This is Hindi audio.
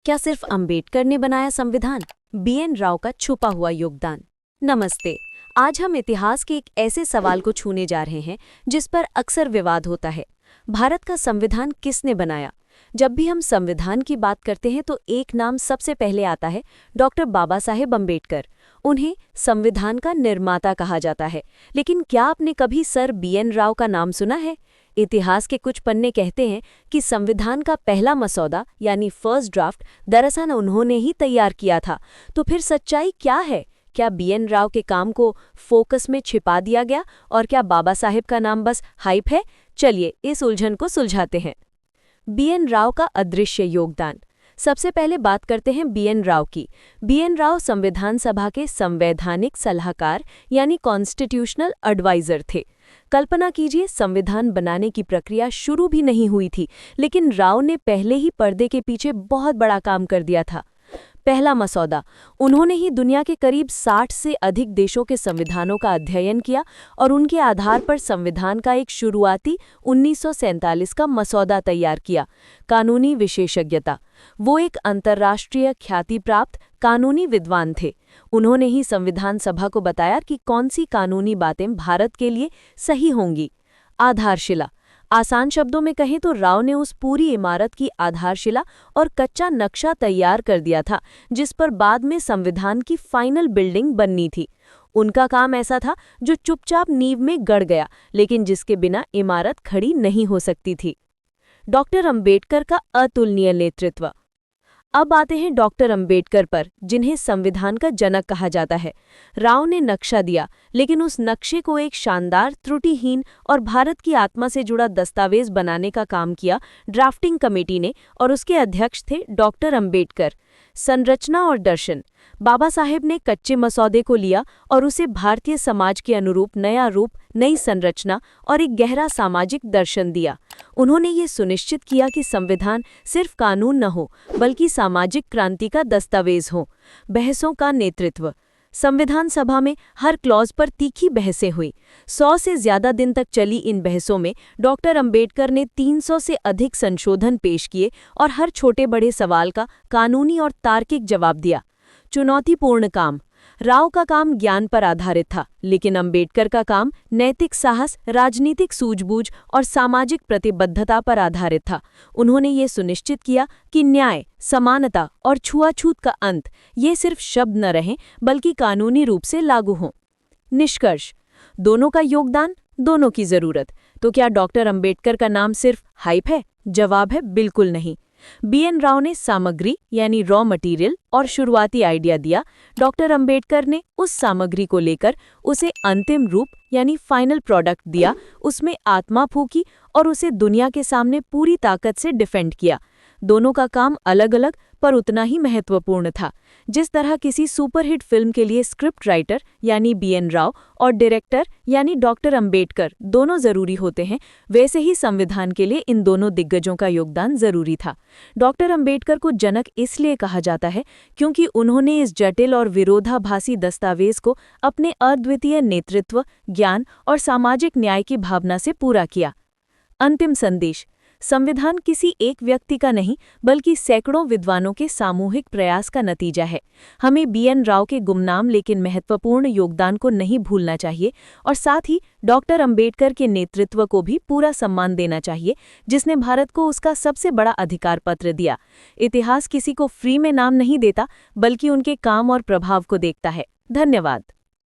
क्या सिर्फ अंबेडकर ने बनाया संविधान? बीएन राव का छुपा हुआ योगदान। नमस्ते। आज हम इतिहास के एक ऐसे सवाल को छूने जा रहे हैं जिस पर अक्सर विवाद होता है। भारत का संविधान किसने बनाया? जब भी हम संविधान की बात करते हैं तो एक नाम सबसे पहले आता है, डॉक्टर बाबा साहेब अम्बेडकर। उन्हें संविधान का निर्माता कहा जाता है। लेकिन क्या आपने कभी सर बीएन राव का नाम सुना है? इतिहास के कुछ पन्ने कहते हैं कि संविधान का पहला मसौदा यानी फर्स्ट ड्राफ्ट दरअसल उन्होंने ही तैयार किया था। तो फिर सच्चाई क्या है? क्या बीएन राव के काम को फोकस में छिपा दिया गया और क्या बाबा साहेब का नाम बस हाइप है? चलिए इस उलझन को सुलझाते हैं। बीएन राव का अदृश्य योगदान। सबसे पहले बात करते हैं बीएन राव की। बीएन राव संविधान सभा के संवैधानिक सलाहकार यानी कॉन्स्टिट्यूशनल एडवाइजर थे। कल्पना कीजिए, संविधान बनाने की प्रक्रिया शुरू भी नहीं हुई थी, लेकिन राव ने पहले ही पर्दे के पीछे बहुत बड़ा काम कर दिया था। पहला मसौदा। उन्होंने ही दुनिया के करीब 60 से अधिक देशों के संविधानों का अध्ययन किया और उनके आधार पर संविधान का एक शुरुआती 1947 का मसौदा तैयार किया। कानूनी विशेषज्ञता। वो एक अंतर्राष्ट्रीय ख्याति प्राप्त कानूनी विद्वान थे। उन्होंने ही संविधान सभा को बताया कि कौन सी कानूनी बातें भारत के लिए सही होंगी। आधारशिला। आसान शब्दों में कहें तो राव ने उस पूरी इमारत की आधारशिला और कच्चा नक्शा तैयार कर दिया था, जिस पर बाद में संविधान की फाइनल बिल्डिंग बननी थी। उनका काम ऐसा था जो चुपचाप नींव में गड़ गया, लेकिन जिसके बिना इमारत खड़ी नहीं हो सकती थी। डॉक्टर अंबेडकर का अतुलनीय नेतृत्व। अब आते हैं डॉक्टर अंबेडकर पर, जिन्हें संविधान का जनक कहा जाता है। राव ने नक्शा दिया, लेकिन उस नक्शे को एक शानदार, त्रुटिहीन और भारत की आत्मा से जुड़ा दस्तावेज बनाने का काम किया ड्राफ्टिंग कमेटी ने, और उसके अध्यक्ष थे डॉक्टर अंबेडकर। संरचना और दर्शन। बाबा साहेब ने कच्चे मसौदे को लिया और उसे भारतीय समाज के अनुरूप नया रूप, नई संरचना और एक गहरा सामाजिक दर्शन दिया। उन्होंने ये सुनिश्चित किया कि संविधान सिर्फ कानून न हो, बल्कि सामाजिक क्रांति का दस्तावेज हो। बहसों का नेतृत्व। संविधान सभा में हर क्लॉज पर तीखी बहसें हुई। 100 से ज्यादा दिन तक चली इन बहसों में डॉक्टर अंबेडकर ने 300 से अधिक संशोधन पेश किए और हर छोटे बड़े सवाल का कानूनी और तार्किक जवाब दिया। चुनौतीपूर्ण काम। राव का काम ज्ञान पर आधारित था, लेकिन अंबेडकर का काम नैतिक साहस, राजनीतिक सूझबूझ और सामाजिक प्रतिबद्धता पर आधारित था। उन्होंने ये सुनिश्चित किया कि न्याय, समानता और छुआछूत का अंत ये सिर्फ शब्द न रहें, बल्कि कानूनी रूप से लागू हों। निष्कर्ष। दोनों का योगदान, दोनों की जरूरत। तो क्या डॉक्टर अंबेडकर का नाम सिर्फ हाइप है? जवाब है बिल्कुल नहीं। बीएन राव ने सामग्री यानी रॉ मटेरियल और शुरुआती आइडिया दिया। डॉक्टर अंबेडकर ने उस सामग्री को लेकर उसे अंतिम रूप यानी फाइनल प्रोडक्ट दिया, उसमें आत्मा फूंकी और उसे दुनिया के सामने पूरी ताकत से डिफेंड किया। दोनों का काम अलग अलग पर उतना ही महत्वपूर्ण था। जिस तरह किसी सुपरहिट फिल्म के लिए स्क्रिप्ट राइटर यानी बीएन राव और डायरेक्टर यानी डॉक्टर अंबेडकर दोनों जरूरी होते हैं, वैसे ही संविधान के लिए इन दोनों दिग्गजों का योगदान जरूरी था। डॉक्टर अंबेडकर को जनक इसलिए कहा जाता है क्योंकि उन्होंने इस जटिल और विरोधाभासी दस्तावेज को अपने अद्वितीय नेतृत्व, ज्ञान और सामाजिक न्याय की भावना से पूरा किया। अंतिम संदेश। संविधान किसी एक व्यक्ति का नहीं, बल्कि सैकड़ों विद्वानों के सामूहिक प्रयास का नतीजा है। हमें बीएन राव के गुमनाम लेकिन महत्वपूर्ण योगदान को नहीं भूलना चाहिए और साथ ही डॉक्टर अंबेडकर के नेतृत्व को भी पूरा सम्मान देना चाहिए, जिसने भारत को उसका सबसे बड़ा अधिकार पत्र दिया। इतिहास किसी को फ्री में नाम नहीं देता, बल्कि उनके काम और प्रभाव को देखता है। धन्यवाद।